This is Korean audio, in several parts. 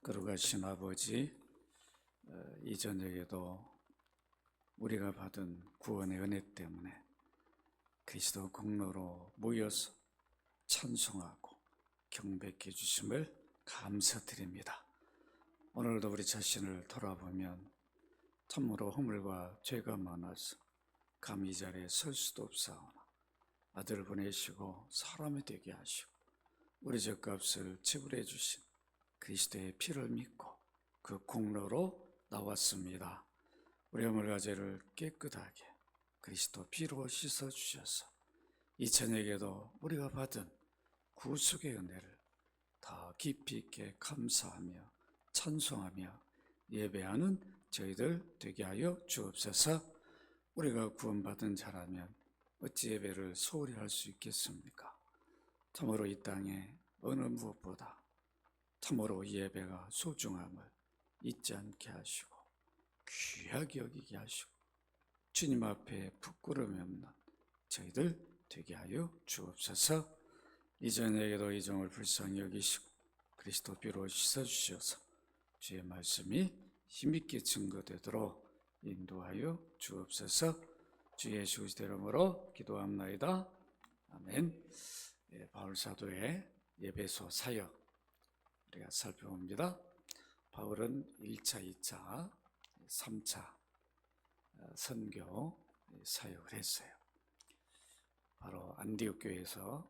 거룩하신 아버지, 이 저녁에도 우리가 받은 구원의 은혜 때문에 그리스도 공로로 모여서 찬송하고 경배해 주심을 감사드립니다. 오늘도 우리 자신을 돌아보면 참으로 허물과 죄가 많아서 감히 이 자리에 설 수도 없사오나 아들을 보내시고 사람이 되게 하시고 우리 죗값을 지불해 주신 그리스도의 피를 믿고 그 공로로 나왔습니다. 우리 허물과 죄를 깨끗하게 그리스도 피로 씻어주셔서 이 저녁에도 우리가 받은 구속의 은혜를 더 깊이 있게 감사하며 찬송하며 예배하는 저희들 되게 하여 주옵소서. 우리가 구원받은 자라면 어찌 예배를 소홀히 할 수 있겠습니까? 참으로 이 땅에 어느 무엇보다 참으로 이 예배가 소중함을 잊지 않게 하시고 귀하게 여기게 하시고 주님 앞에 부끄러움이 없는 저희들 되게 하여 주옵소서. 이 저녁에도 이 종을 불쌍히 여기시고 그리스도 피로 씻어주셔서 주의 말씀이 힘있게 증거되도록 인도하여 주옵소서. 주 예수 그리스도의 이름으로 기도합나이다. 아멘. 바울 사도의 예배소 사역 우리가 살펴봅니다. 바울은 1차, 2차, 3차 선교 사역을 했어요. 바로 안디옥 교회에서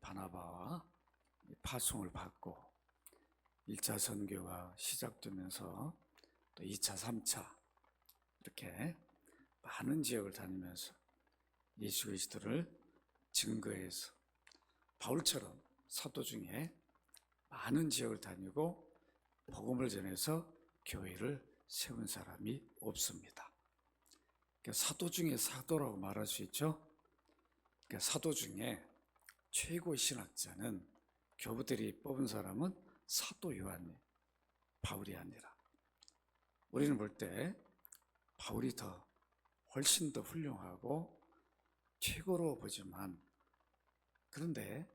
바나바와 파송을 받고 1차 선교가 시작되면서 또 2차, 3차 이렇게 많은 지역을 다니면서 예수 그리스도를 증거해서 바울처럼 사도 중에 많은 지역을 다니고 복음을 전해서 교회를 세운 사람이 없습니다. 그러니까 사도 중에 사도라고 말할 수 있죠. 그러니까 사도 중에 최고 신학자는 교부들이 뽑은 사람은 사도 요한이에요. 바울이 아니라. 우리는 볼 때 바울이 훨씬 더 훌륭하고 최고로 보지만 그런데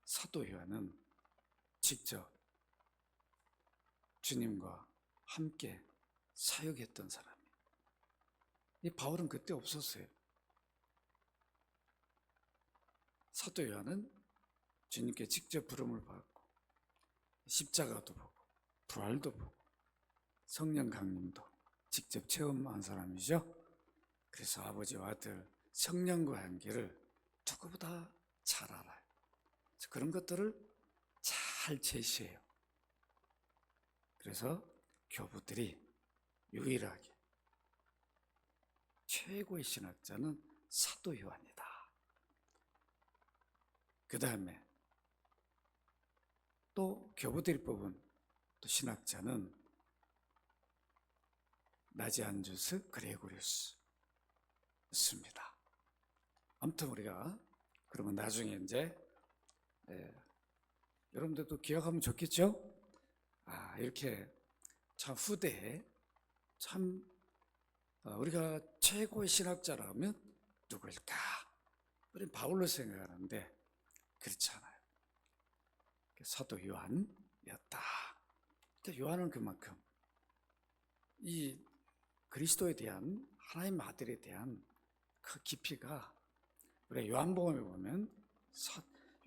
사도 요한은 직접 주님과 함께 사역했던 사람이에요. 이 바울은 그때 없었어요. 사도 요한은 주님께 직접 부름을 받고 십자가도 보고 부활도 보고 성령 강림도 직접 체험한 사람이죠. 그래서 아버지와 아들 성령과 관계를 누구보다 잘 알아요. 그런 것들을 잘 제시해요. 그래서 교부들이 유일하게 최고의 신학자는 사도 요한이다. 그 다음에 또 교부들이 뽑은 또 신학자는 나지안주스 그레고리우스였습니다. 아무튼 우리가 그러면 나중에 이제 여러분들도 기억하면 좋겠죠? 이렇게 참 후대에 참 우리가 최고의 신학자라면 누구일까? 우리는 바울로 생각하는데 그렇지 않아요. 사도 요한이었다. 그러니까 요한은 그만큼 이 그리스도에 대한 하나님 아들에 대한 그 깊이가 우리가 요한복음에 보면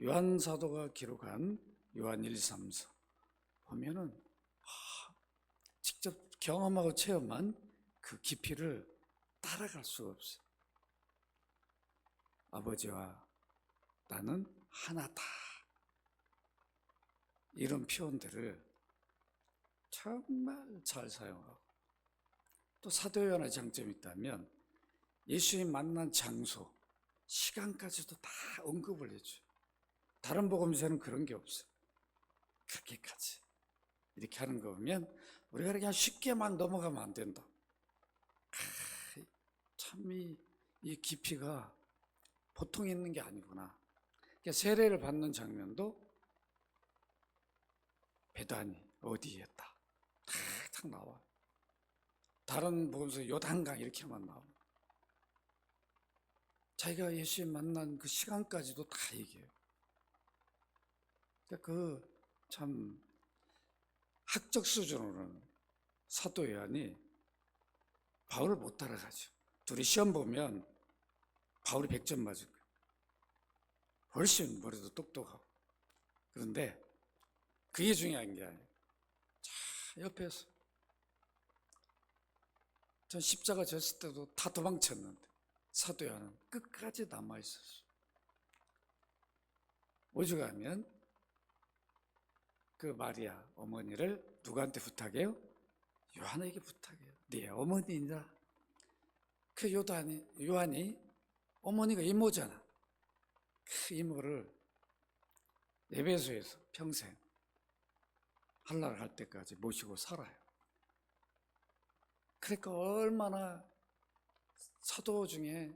요한 사도가 기록한 요한 1, 3, 4 보면은 직접 경험하고 체험한 그 깊이를 따라갈 수가 없어요. 아버지와 나는 하나다. 이런 표현들을 정말 잘 사용하고 또 사도 요한의 장점이 있다면 예수님 만난 장소, 시간까지도 다 언급을 해줘요. 다른 복음서는 그런 게 없어요. 그렇게까지 이렇게 하는 거 보면 우리가 그냥 쉽게만 넘어가면 안 된다. 참 이 깊이가 보통 있는 게 아니구나. 그러니까 세례를 받는 장면도 베다니 어디에 딱 나와. 다른 복음서 요단강 이렇게만 나와. 자기가 예수님 만난 그 시간까지도 다 얘기해요. 참 학적 수준으로는 사도 요한이 바울을 못 따라가죠. 둘이 시험 보면 바울이 100점 맞을 거예요. 훨씬 머리도 똑똑하고. 그런데 그게 중요한 게 아니에요. 자, 옆에서 전 십자가 졌을 때도 다 도망쳤는데 사도 요한은 끝까지 남아있었어요. 오죽하면 그 마리아 어머니를 누구한테 부탁해요? 요한에게 부탁해요. 네 어머니이다. 그 요한이 어머니가 이모잖아. 그 이모를 에베소에서 평생 한랄 할 때까지 모시고 살아요. 그러니까 얼마나 사도 중에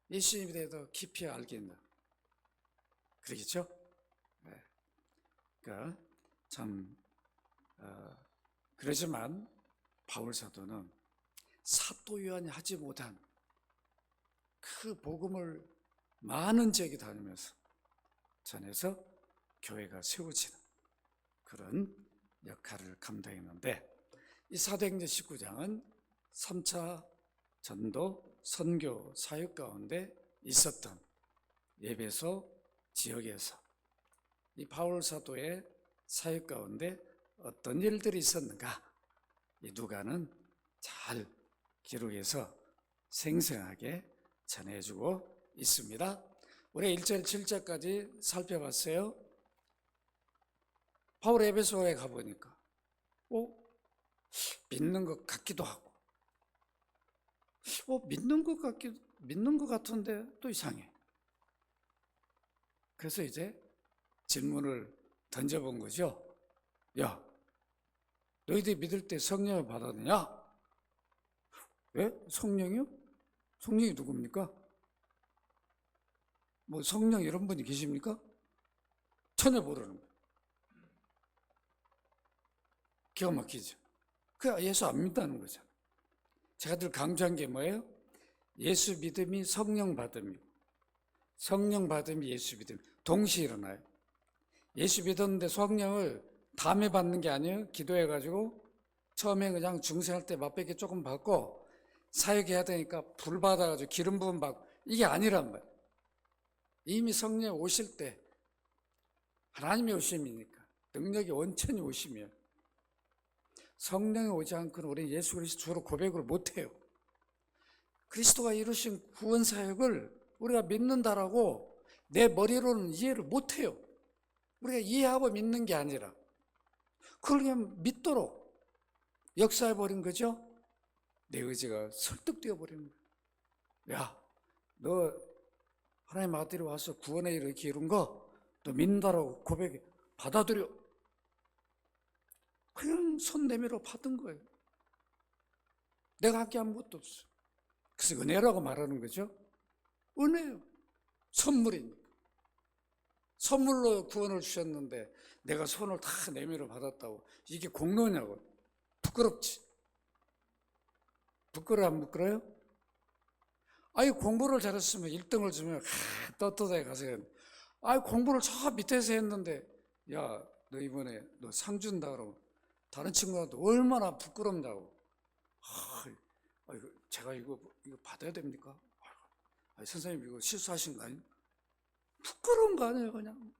예수님에 대해서 깊이 알겠나. 그러겠죠? 네. 그러니까 참 그러지만 바울 사도는 사도 요한이 하지 못한 그 복음을 많은 지역에 다니면서 전해서 교회가 세워지는 그런 역할을 감당했는데, 이 사도행전 19장은 3차 전도 선교 사역 가운데 있었던 에베소 지역에서 이 바울 사도의 사역 가운데 어떤 일들이 있었는가, 이 누가는 잘 기록해서 생생하게 전해주고 있습니다. 우리 1절 7절까지 살펴봤어요. 바울 에베소에 가보니까 믿는 것 같기도 하고 믿는 것 같은데 또 이상해. 그래서 이제 질문을 던져본 거죠. 야, 너희들이 믿을 때 성령을 받았느냐? 왜? 성령이요? 성령이 누굽니까? 뭐 성령 이런 분이 계십니까? 전혀 모르는 거예요. 기가 막히죠. 그 예수 안 믿다는 거죠. 제가 늘 강조한 게 뭐예요? 예수 믿음이 성령 받음이고 성령 받음이 예수 믿음 동시에 일어나요. 예수 믿었는데 성령을 다음에 받는 게 아니에요. 기도해가지고 처음에 그냥 중생할 때 맛보기 조금 받고 사역해야 되니까 불 받아가지고 기름 부음 받고, 이게 아니란 말이에요. 이미 성령 오실 때 하나님의 오심이니까 능력이 온천히 오시면 성령이 오지 않고는 우리는 예수 그리스도 주로 고백을 못해요. 그리스도가 이루신 구원 사역을 우리가 믿는다라고 내 머리로는 이해를 못해요. 우리가 이해하고 믿는 게 아니라 그걸 그냥 믿도록 역사해버린 거죠. 내 의지가 설득되어 버리는 거예요. 야, 너 하나님 아들이 와서 구원의 일을 이렇게 이룬 거 너 믿는다라고 고백해. 받아들여. 그냥 손 내밀어 받은 거예요. 내가 할 게 아무것도 없어. 그래서 은혜라고 말하는 거죠. 은혜요. 선물이니까. 선물로 구원을 주셨는데 내가 손을 다 내밀어 받았다고 이게 공로냐고. 부끄럽지. 부끄러워 안 부끄러워요? 아니 공부를 잘했으면 1등을 주면 떳떳하게 가서 아니 공부를 저 밑에서 했는데 야 너 이번에 너 상 준다 그러면 다른 친구한테 얼마나 부끄럽다고. 제가 이거 받아야 됩니까? 아니, 선생님 이거 실수하신 거 아니에요? 부끄러운 거 아니에요. 그냥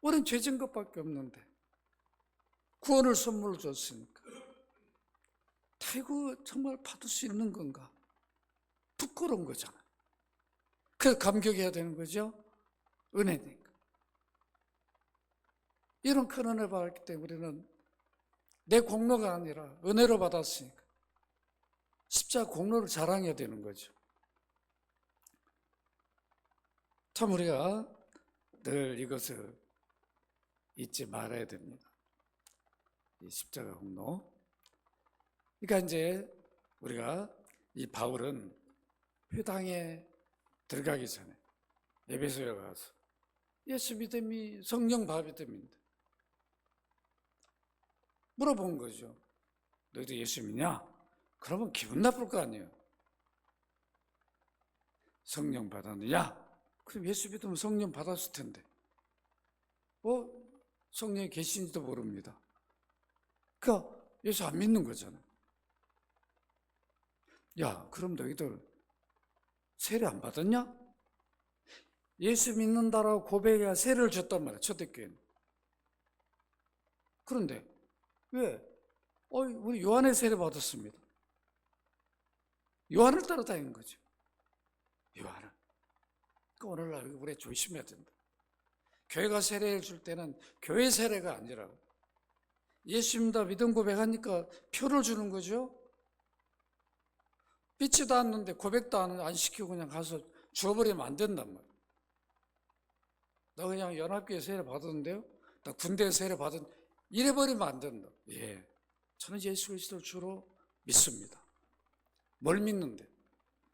우린 죄진 것밖에 없는데 구원을 선물로 줬으니까 이거 정말 받을 수 있는 건가? 부끄러운 거잖아요. 그래서 감격해야 되는 거죠. 은혜니까. 이런 큰 은혜 받았기 때문에 우리는 내 공로가 아니라 은혜로 받았으니까 십자가 공로를 자랑해야 되는 거죠. 참 우리가 늘 이것을 잊지 말아야 됩니다. 이 십자가 공로. 그러니까 이제 우리가 이 바울은 회당에 들어가기 전에 에베소에 가서 예수 믿음이 성령 바비듬인데 물어본 거죠. 너희도 예수 믿냐? 그러면 기분 나쁠 거 아니에요. 성령 받았느냐? 그럼 예수 믿으면 성령 받았을 텐데 성령이 계신지도 모릅니다. 그러니까 예수 안 믿는 거잖아. 야, 그럼 너희들 세례 안 받았냐? 예수 믿는다라고 고백해야 세례를 줬단 말이야, 초대교회는. 그런데 왜? 우리 요한의 세례 받았습니다. 요한을 따라다니는 거죠. 요한을. 그러니까 오늘날 우리 조심해야 된다. 교회가 세례를 줄 때는 교회 세례가 아니라 예수 믿다 믿음 고백하니까 표를 주는 거죠. 믿지도 않는데 고백도 안 시키고 그냥 가서 주어버리면 안 된단 말이에요. 나 그냥 연합교회 세례 받았는데요, 나 군대 세례 이래버리면 안 된다. 예, 저는 예수 그리스도를 주로 믿습니다. 뭘 믿는데?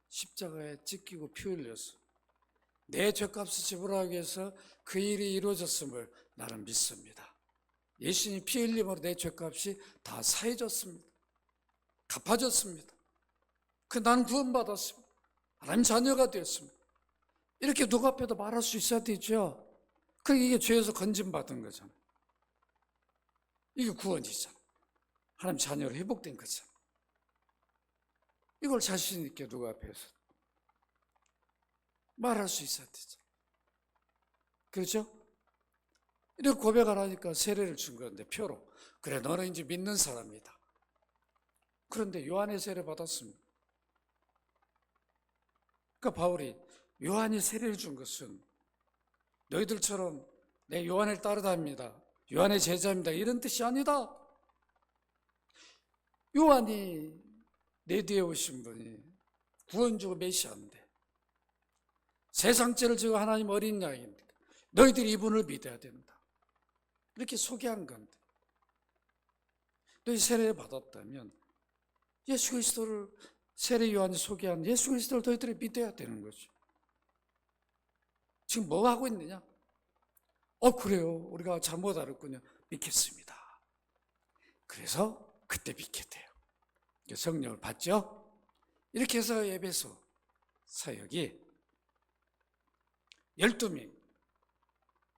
십자가에 찢기고 피 흘려서 내 죄값을 지불하기 위해서 그 일이 이루어졌음을 나는 믿습니다. 예수님 피 흘림으로 내 죄값이 다 사해졌습니다. 갚아졌습니다. 나는 구원받았습니다. 하나님 자녀가 되었습니다. 이렇게 누구 앞에도 말할 수 있어야 되죠. 이게 죄에서 건짐받은 거잖아요. 이게 구원이잖아요. 하나님 자녀로 회복된 거잖아요. 이걸 자신 있게 누구 앞에서 말할 수 있어야 되죠. 그렇죠? 이렇게 고백을 하니까 세례를 준 건데, 표로. 그래, 너는 이제 믿는 사람이다. 그런데 요한의 세례 받았습니다. 그러니까 바울이 요한이 세례를 준 것은 너희들처럼 내 요한을 따르답니다, 요한의 제자입니다, 이런 뜻이 아니다. 요한이 내 뒤에 오신 분이 구원주고 메시아인데, 세상 죄를 지고 하나님 어린 양인데 너희들이 이분을 믿어야 된다. 이렇게 소개한 건데, 너희 세례를 받았다면 예수 그리스도를, 세례 요한이 소개한 예수 그리스도를 너희들이 믿어야 되는 거죠. 지금 뭐 하고 있느냐? 그래요, 우리가 잘못 알았군요. 믿겠습니다. 그래서 그때 믿게 돼요. 성령을 받죠. 이렇게 해서 에베소 사역이 12명,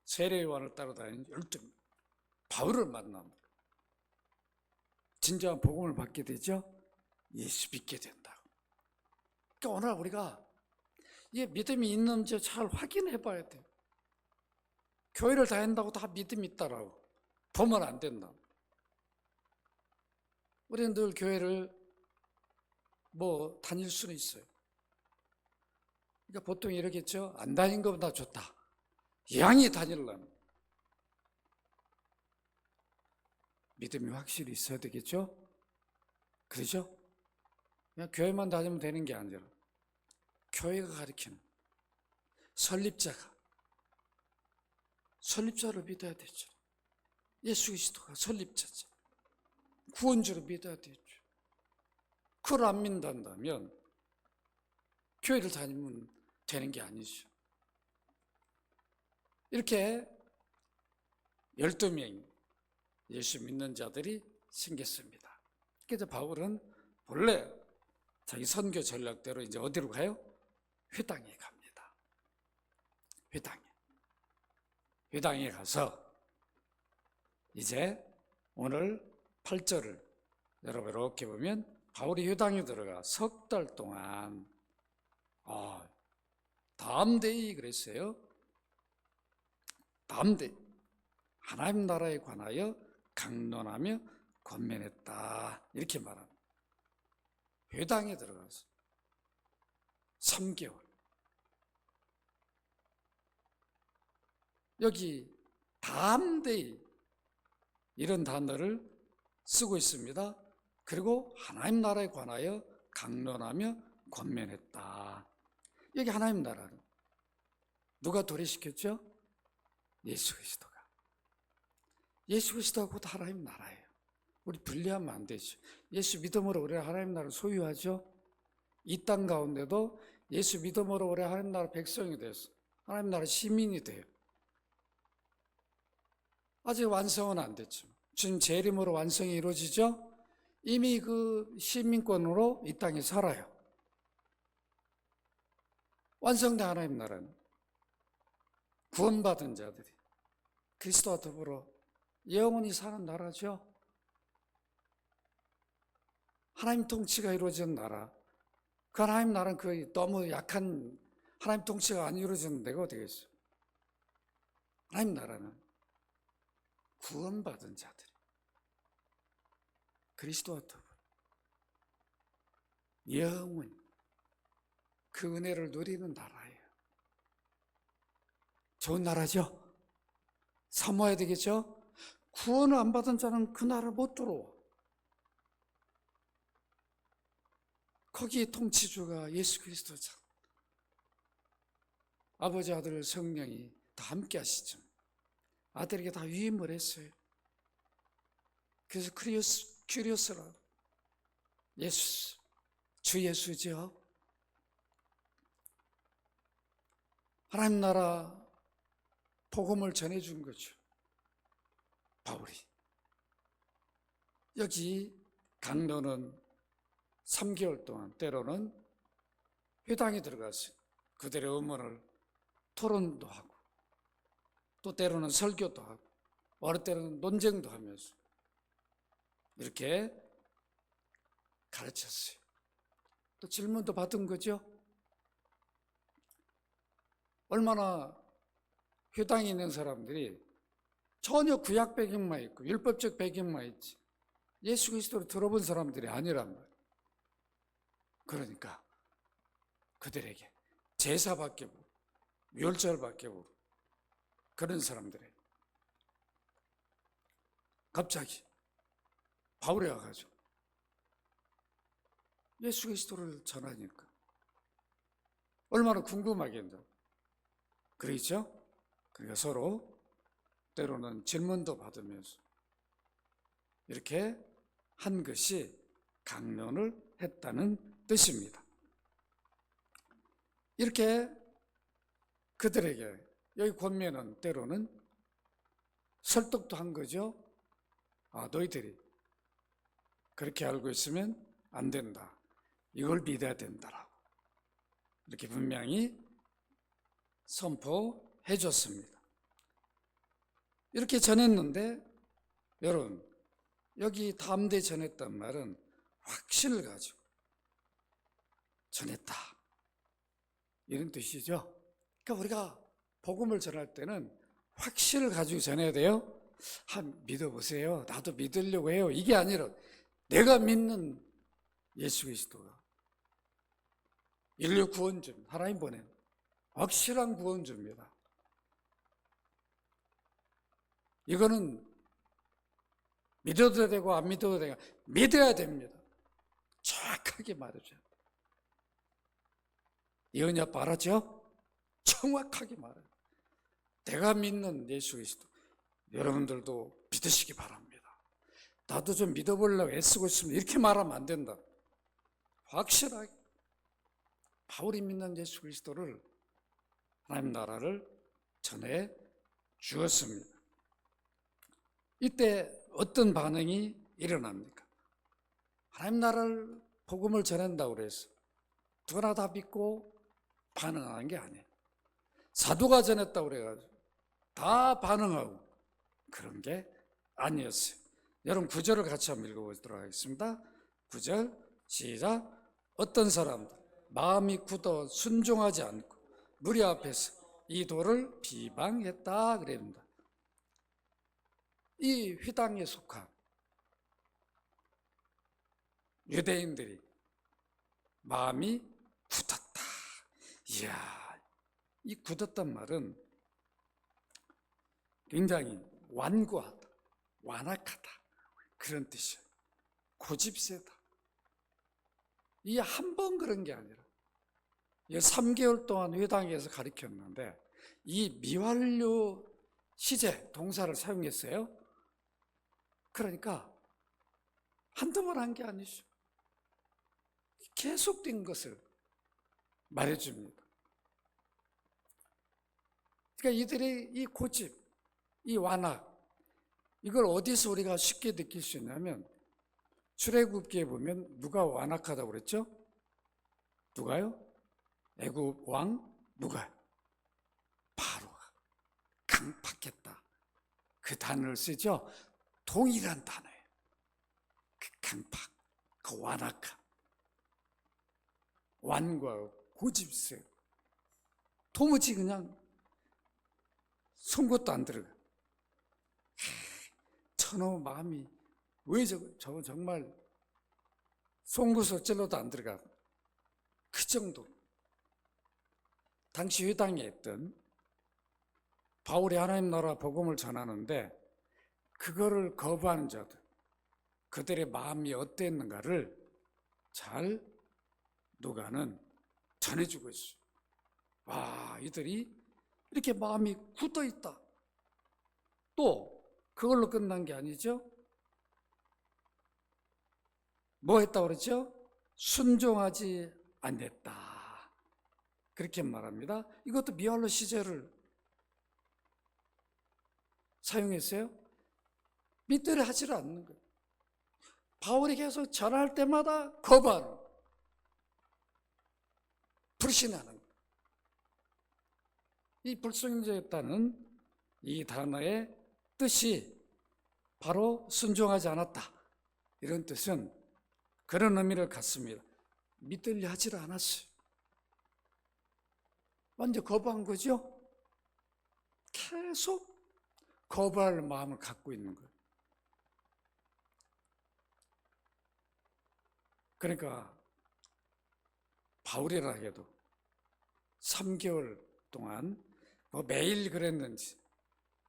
세례 요한을 따라다니는 12명, 바울을 만납니다. 진정한 복음을 받게 되죠. 예수 믿게 된다. 그러니까 오늘 우리가 이 믿음이 있는지 잘 확인해 봐야 돼요. 교회를 다닌다고 다 믿음이 있다라고 보면 안 된다. 우리는 늘 교회를 다닐 수는 있어요. 그러니까 보통 이러겠죠. 안 다닌 것보다 좋다. 양이 다니려면 믿음이 확실히 있어야 되겠죠. 그렇죠? 그냥 교회만 다니면 되는 게 아니라 교회가 가르치는 설립자를 믿어야 되죠. 예수 그리스도가 설립자죠. 구원주를 믿어야 되죠. 그걸 안 믿는다면 교회를 다니면 되는 게 아니죠. 이렇게 12명 예수 믿는 자들이 생겼습니다. 그래서 바울은 본래 자기 선교 전략대로 이제 어디로 가요? 회당에 갑니다. 회당에 가서 이제 오늘 8절을 여러분 이렇게 보면, 바울이 회당에 들어가 석 달 동안 다음 데이 그랬어요. 다음 데이 하나님 나라에 관하여 강론하며 권면했다, 이렇게 말합니다. 회당에 들어가서 3개월. 여기 다음 데이 이런 단어를 쓰고 있습니다. 그리고 하나님 나라에 관하여 강론하며 권면했다. 여기 하나님 나라는 누가 도래시켰죠? 예수 그리스도가. 예수 그리스도가 곧 하나님 나라예요. 우리 분리하면 안 되죠. 예수 믿음으로 우리가 하나님 나라를 소유하죠. 이 땅 가운데도 예수 믿음으로 우리가 하나님 나라 백성이 돼서 하나님 나라 시민이 돼요. 아직 완성은 안 됐죠. 주님 재림으로 완성이 이루어지죠. 이미 그 시민권으로 이 땅에 살아요. 완성된 하나님 나라는 구원받은 자들이 그리스도와 더불어 영원히 사는 나라죠. 하나님 통치가 이루어지는 나라. 그 하나님 나라는 그 너무 약한 하나님 통치가 안 이루어지는 데가 어디 있어요? 하나님 나라는 구원받은 자들, 그리스도와 더불어 영원히 그 은혜를 누리는 나라예요. 좋은 나라죠? 사모해야 되겠죠? 구원을 안 받은 자는 그 나라를 못 들어와. 거기 통치주가 예수 그리스도죠. 아버지, 아들, 성령이 다 함께 하시죠. 아들에게 다 위임을 했어요. 그래서 큐리오스라 예수, 주 예수죠. 하나님 나라 복음을 전해준 거죠. 바울이. 여기 강론은 3개월 동안 때로는 회당에 들어가서 그들의 의문을 토론도 하고 또 때로는 설교도 하고 어느 때로는 논쟁도 하면서 이렇게 가르쳤어요. 또 질문도 받은 거죠. 얼마나 회당에 있는 사람들이 전혀 구약 배경만 있고 율법적 배경만 있지 예수 그리스도를 들어본 사람들이 아니란 말이에요. 그러니까 그들에게 제사밖에 모르고 율절밖에 모르고 그런 사람들에게 갑자기 바울이 와가지고 예수 그리스도를 전하니까 얼마나 궁금하겠노. 그렇죠? 그러니까 서로 때로는 질문도 받으면서 이렇게 한 것이 강론을 했다는 뜻입니다. 이렇게 그들에게 여기 권면은 때로는 설득도 한 거죠. 너희들이 그렇게 알고 있으면 안 된다. 이걸 믿어야 된다라고 이렇게 분명히 선포해 줬습니다. 이렇게 전했는데 여러분 여기 담대히 전했단 말은 확신을 가지고 전했다 이런 뜻이죠. 그러니까 우리가 복음을 전할 때는 확신을 가지고 전해야 돼요. 믿어보세요. 나도 믿으려고 해요. 이게 아니라 내가 믿는 예수 그리스도가 인류 구원주, 하나님 보낸 확실한 구원주입니다. 이거는 믿어도 되고 안 믿어도 되고 믿어야 됩니다. 정확하게 말해줘요. 이 은혜 바라죠? 정확하게 말해요. 내가 믿는 예수 그리스도 여러분들도 믿으시기 바랍니다. 나도 좀 믿어보려고 애쓰고 있으면 이렇게 말하면 안 된다. 확실하게 바울이 믿는 예수 그리스도를 하나님 나라를 전해 주었습니다. 이때 어떤 반응이 일어납니까? 하나님 나라를 복음을 전한다고 그래서 누구나 다 믿고 반응하는 게 아니에요. 사도가 전했다고 그래가지고 다 반응하고 그런 게 아니었어요. 여러분 9절을 같이 한번 읽어보도록 하겠습니다. 9절 시작. 어떤 사람들 마음이 굳어 순종하지 않고 무리 앞에서 이 도를 비방했다 그럽니다. 이 회당에 속한 유대인들이 마음이 굳었다. 이야, 이 굳었단 말은 굉장히 완고하다, 완악하다 그런 뜻이에요. 고집세다. 이게 한 번 그런 게 아니라 3개월 동안 회당에서 가르쳤는데 이 미완료 시제 동사를 사용했어요. 그러니까 한두 번 한 게 아니죠. 계속된 것을 말해줍니다. 그러니까 이들의 이 고집, 이 완악, 이걸 어디서 우리가 쉽게 느낄 수 있냐면 출애굽기에 보면 누가 완악하다고 그랬죠? 누가요? 애굽 왕 누가요? 바로가 강팍했다. 그 단어를 쓰죠. 동일한 단어예요. 그 강팍, 그 완악함, 완과 고집세, 도무지 그냥 송곳도 안 들어가. 저놈 마음이 왜 저거 정말 송곳을 찔러도 안 들어가. 그 정도. 당시 회당에 있던 바울이 하나님 나라 복음을 전하는데 그거를 거부하는 자들, 그들의 마음이 어땠는가를 잘 누가는 전해주고 있어요. 와, 이들이 이렇게 마음이 굳어 있다. 또 그걸로 끝난 게 아니죠. 뭐 했다고 그랬죠? 순종하지 않았다. 그렇게 말합니다. 이것도 미알로 시제를 사용했어요. 믿으려 하지를 않는 거예요. 바울이 계속 전할 때마다 거부하는 거예요. 불신하는 거예요. 이 불순종했다는 이 단어의 뜻이 바로 순종하지 않았다. 이런 뜻은 그런 의미를 갖습니다. 믿으려 하지를 않았어요. 완전 거부한 거죠. 계속 거부할 마음을 갖고 있는 거예요. 그러니까 바울이라 해도 3개월 동안 뭐 매일 그랬는지,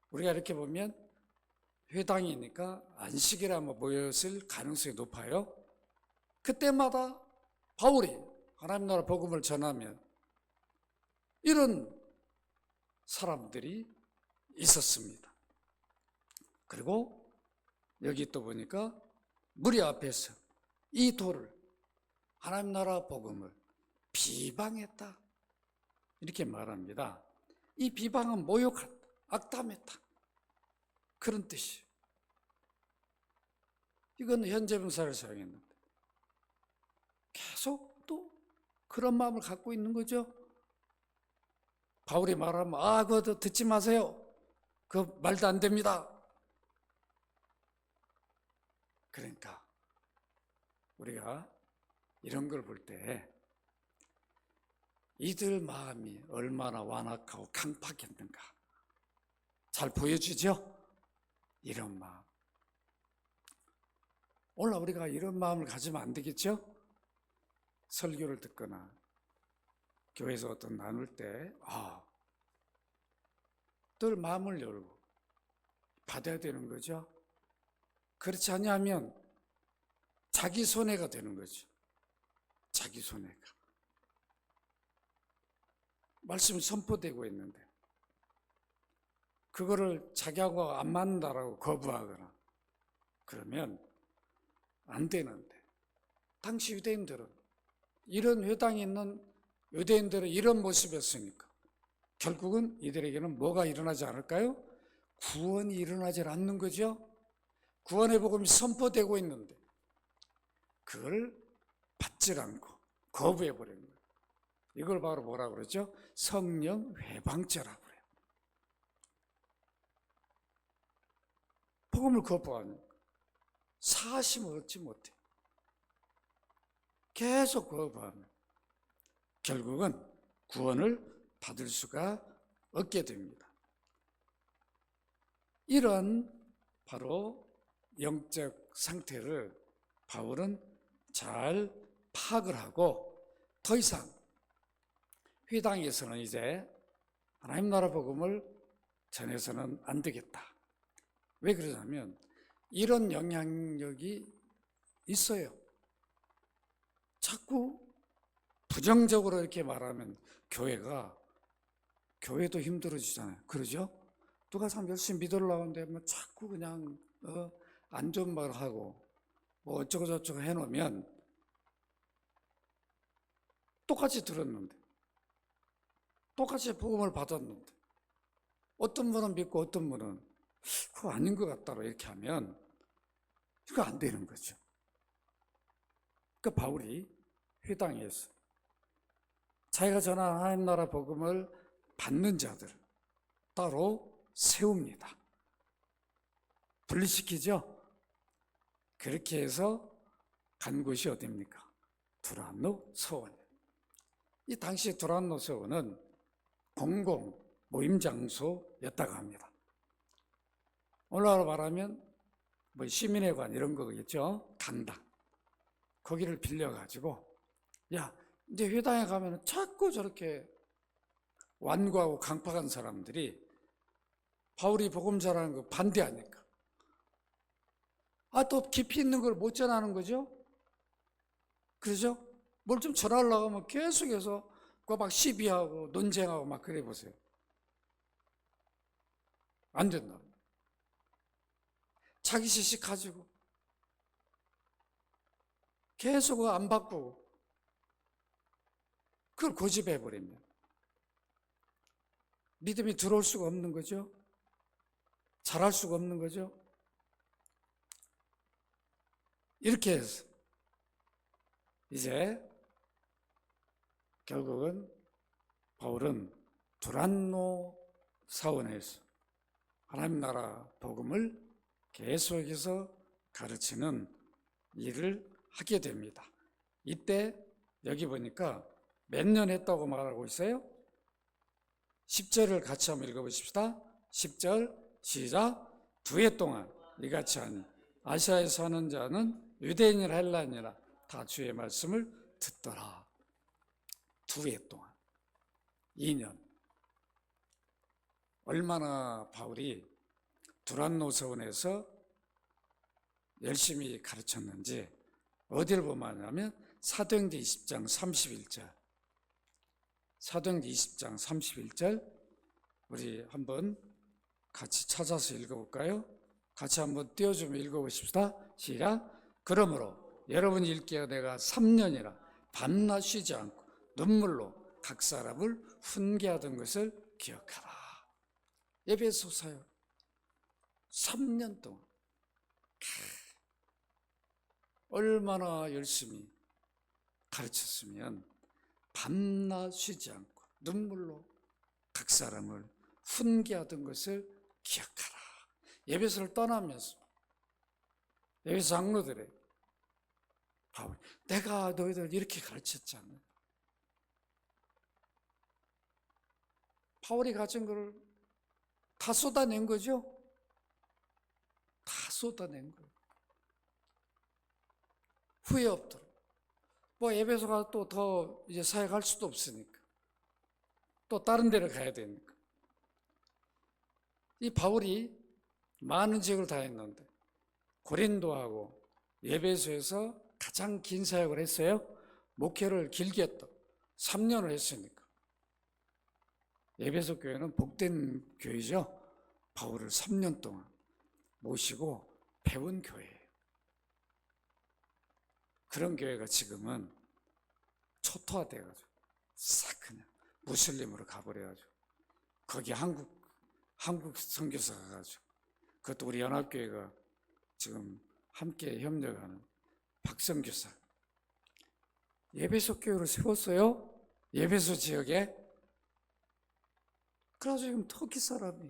우리가 이렇게 보면 회당이니까 안식일에 모였을 가능성이 높아요. 그때마다 바울이 하나님 나라 복음을 전하면 이런 사람들이 있었습니다. 그리고 여기 또 보니까 무리 앞에서 이 돌을, 하나님 나라 복음을 비방했다, 이렇게 말합니다. 이 비방은 모욕했다, 악담했다, 그런 뜻이에요. 이건 현재분사를 사용했는데 계속 또 그런 마음을 갖고 있는 거죠. 바울이 말하면 그거 듣지 마세요. 그 말도 안 됩니다. 그러니까 우리가 이런 걸 볼 때 이들 마음이 얼마나 완악하고 강팍했는가 잘 보여주죠? 이런 마음. 오늘 우리가 이런 마음을 가지면 안 되겠죠? 설교를 듣거나 교회에서 어떤 나눌 때 늘 마음을 열고 받아야 되는 거죠. 그렇지 않으면 자기 손해가 되는 거죠. 자기 손해가. 말씀이 선포되고 있는데 그거를 자기하고 안 맞는다라고 거부하거나 그러면 안 되는데, 당시 유대인들은, 이런 회당에 있는 유대인들은 이런 모습이었으니까 결국은 이들에게는 뭐가 일어나지 않을까요? 구원이 일어나지 않는 거죠. 구원의 복음이 선포되고 있는데 그걸 받지 않고 거부해버리는 거예요. 이걸 바로 뭐라고 그러죠? 성령 회방죄라고 그래요. 복음을 거부하는, 사심을 얻지 못해 계속 거부하면 결국은 구원을 받을 수가 없게 됩니다. 이런 바로 영적 상태를 바울은 잘 파악을 하고 더 이상 회당에서는 이제 하나님 나라 복음을 전해서는 안 되겠다. 왜 그러냐면 이런 영향력이 있어요. 자꾸 부정적으로 이렇게 말하면 교회도 힘들어지잖아요. 그러죠? 누가 참 열심히 믿으려고 하는데 자꾸 그냥 안 좋은 말 하고 뭐 어쩌고 저쩌고 해놓으면 똑같이 들었는데, 똑같이 복음을 받았는데 어떤 분은 믿고 어떤 분은 그거 아닌 것 같다고 이렇게 하면 이거 안 되는 거죠. 그러니까 바울이 회당에서 자기가 전한 하나님 나라 복음을 받는 자들을 따로 세웁니다. 분리시키죠. 그렇게 해서 간 곳이 어디입니까? 두란노 서원. 이 당시 두란노 서원은 공공 모임 장소였다고 합니다. 오늘날로 말하면 뭐 시민회관 이런 거겠죠. 강당. 거기를 빌려가지고 야 이제 회당에 가면 자꾸 저렇게 완고하고 강팍한 사람들이 바울이 복음 전하는 거 반대하니까 또 깊이 있는 걸 못 전하는 거죠. 그러죠? 뭘 좀 전하려고 하면 계속해서 막 시비하고 논쟁하고 막 그래 보세요. 안 된다. 자기 지식 가지고 계속 안 바꾸고 그걸 고집해버리면 믿음이 들어올 수가 없는 거죠. 잘할 수가 없는 거죠. 이렇게 해서 이제 결국은 바울은 두란노 사원에서 하나님 나라 복음을 계속해서 가르치는 일을 하게 됩니다. 이때 여기 보니까 몇 년 했다고 말하고 있어요? 10절을 같이 한번 읽어보십시다. 10절 시작. 2해 동안 이같이 하니 아시아에 사는 자는 유대인이라 헬라인이라 다 주의 말씀을 듣더라. 2해 동안 2년. 얼마나 바울이 두란노 서원에서 열심히 가르쳤는지 어디를 보면 하면 사도행전 20장 31절. 사도행전 20장 31절 우리 한번 같이 찾아서 읽어볼까요? 같이 한번 띄워주면 읽어보십시다. 시작. 그러므로 여러분 읽기에 내가 3년이라 밤낮 쉬지 않고 눈물로 각 사람을 훈계하던 것을 기억하라. 에베소서요. 3년 동안 얼마나 열심히 가르쳤으면 밤낮 쉬지 않고 눈물로 각 사람을 훈계하던 것을 기억하라. 에베소를 떠나면서 에베소 장로들의 바울, 내가 너희들 이렇게 가르쳤잖아. 바울이 가진 걸 다 쏟아낸 거죠. 다 쏟아낸 거예요. 후회 없도록. 뭐 에베소가 또 더 이제 사역할 수도 없으니까. 또 다른 데를 가야 되니까. 이 바울이 많은 지역을 다 했는데 고린도하고 에베소에서 가장 긴 사역을 했어요. 목회를 길게 했다. 3년을 했으니까. 에베소 교회는 복된 교회죠. 바울을 3년 동안 모시고 배운 교회예요. 그런 교회가 지금은 초토화돼가지고 싹 그냥 무슬림으로 가버려가지고 거기 한국 선교사 가가지고 그것도 우리 연합교회가 지금 함께 협력하는 박선교사 에베소 교회를 세웠어요. 에베소 지역에. 그래서 지금 터키 사람이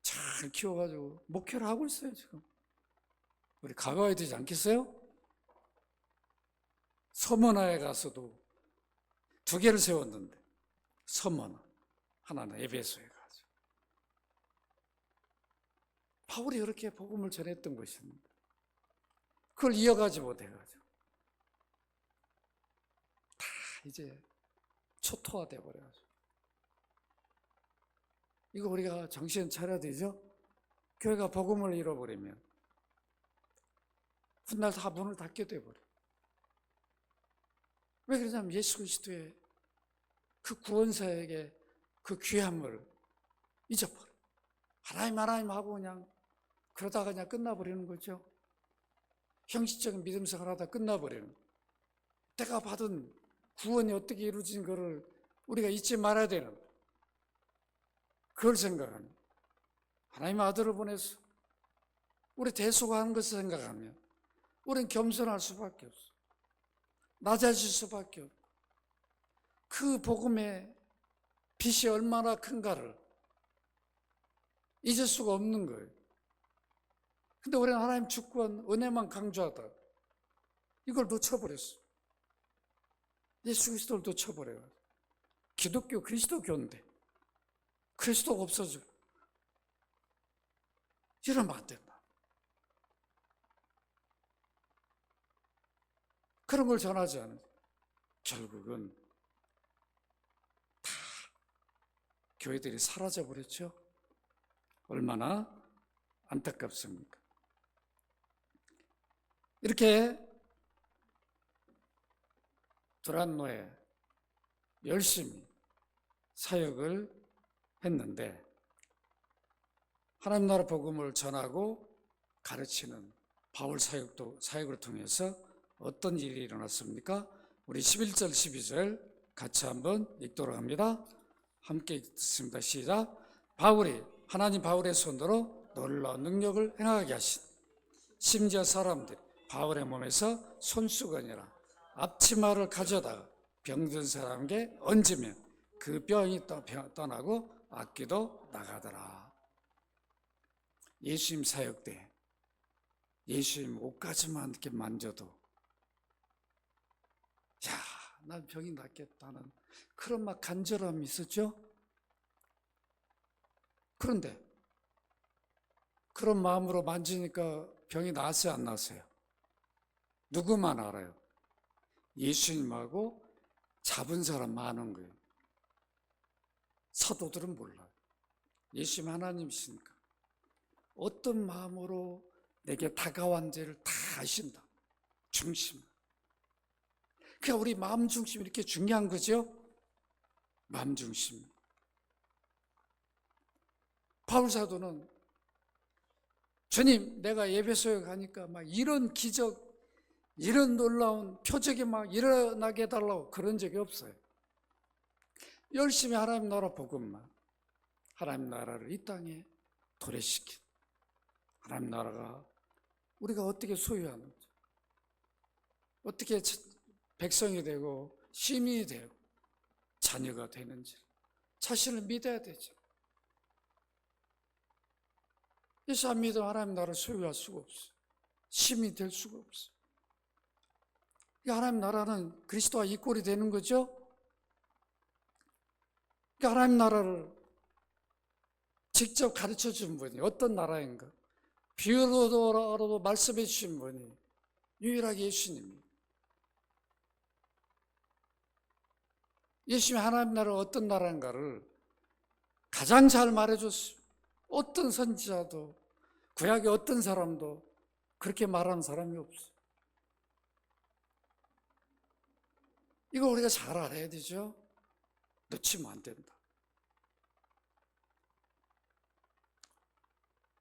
잘 키워가지고 목회를 하고 있어요. 지금 우리 가까워야 되지 않겠어요? 서머나에 가서도 2개를 세웠는데 서머나 하나는 에베소에 가서 바울이 그렇게 복음을 전했던 것입니다. 그걸 이어가지 못해가지고 다 이제 초토화돼 버려가지고 이거 우리가 정신 차려야 되죠? 교회가 복음을 잃어버리면 훗날 다 문을 닫게 돼버려. 왜 그러냐면 예수 그리스도의 그 구원사에게 그 귀함을 잊어버려. 하나님 하고 그냥 그러다가 그냥 끝나버리는 거죠. 형식적인 믿음 생활 하다 끝나버리는 거예요. 내가 받은 구원이 어떻게 이루어진 것을 우리가 잊지 말아야 되는 거예요. 그걸 생각하면 하나님의 아들을 보내서 우리 대속하는 것을 생각하면 우리는 겸손할 수밖에 없어. 낮아질 수밖에 없고 그 복음의 빛이 얼마나 큰가를 잊을 수가 없는 거예요. 근데 우리는 하나님 주권, 은혜만 강조하다 이걸 놓쳐버렸어. 예수 그리스도를 놓쳐버려요. 기독교 그리스도교인데 그리스도가 없어져. 이러면 안 된다. 그런 걸 전하지 않아요. 결국은 다 교회들이 사라져버렸죠. 얼마나 안타깝습니까? 이렇게 두란노에 열심히 사역을 했는데 하나님 나라 복음을 전하고 가르치는 바울 사역을 통해서 어떤 일이 일어났습니까? 우리 11절 12절 같이 한번 읽도록 합니다. 함께 읽습니다. 시작. 하나님 바울의 손으로 놀라운 능력을 행하게 하신, 심지어 사람들이 바울의 몸에서 손수건이나 앞치마를 가져다가 병든 사람에게 얹으면 그 병이 떠나고 악귀도 나가더라. 예수님 사역 때 예수님 옷까지만 이렇게 만져도 야, 난 병이 낫겠다는 그런 막 간절함이 있었죠. 그런데 그런 마음으로 만지니까 병이 나았어요, 안 나았어요? 누구만 알아요? 예수님하고 잡은 사람 많은 거예요. 사도들은 몰라요. 예수님 하나님이시니까 어떤 마음으로 내게 다가왔는지를 다 아신다. 중심. 그러니까 우리 마음 중심이 이렇게 중요한 거죠. 마음 중심. 바울 사도는 주님, 내가 에베소에 가니까 막 이런 기적, 이런 놀라운 표적이 막 일어나게 해달라고 그런 적이 없어요. 열심히 하나님 나라 복음만, 하나님 나라를 이 땅에 도래시킨 하나님 나라가 우리가 어떻게 소유하는지, 어떻게 백성이 되고 시민이 되고 자녀가 되는지 자신을 믿어야 되죠. 예수 안 믿으면 하나님 나라를 소유할 수가 없어요. 시민이 될 수가 없어요. 하나님 나라는 그리스도와 이꼴이 되는 거죠. 하나님 나라를 직접 가르쳐 준 분이 어떤 나라인가 비유로도 말씀해 주신 분이 유일하게 예수님이에요. 예수님이 하나님 나라가 어떤 나라인가를 가장 잘 말해줬어요. 어떤 선지자도 구약의 어떤 사람도 그렇게 말하는 사람이 없어요. 이거 우리가 잘 알아야 되죠. 놓치면 안 된다.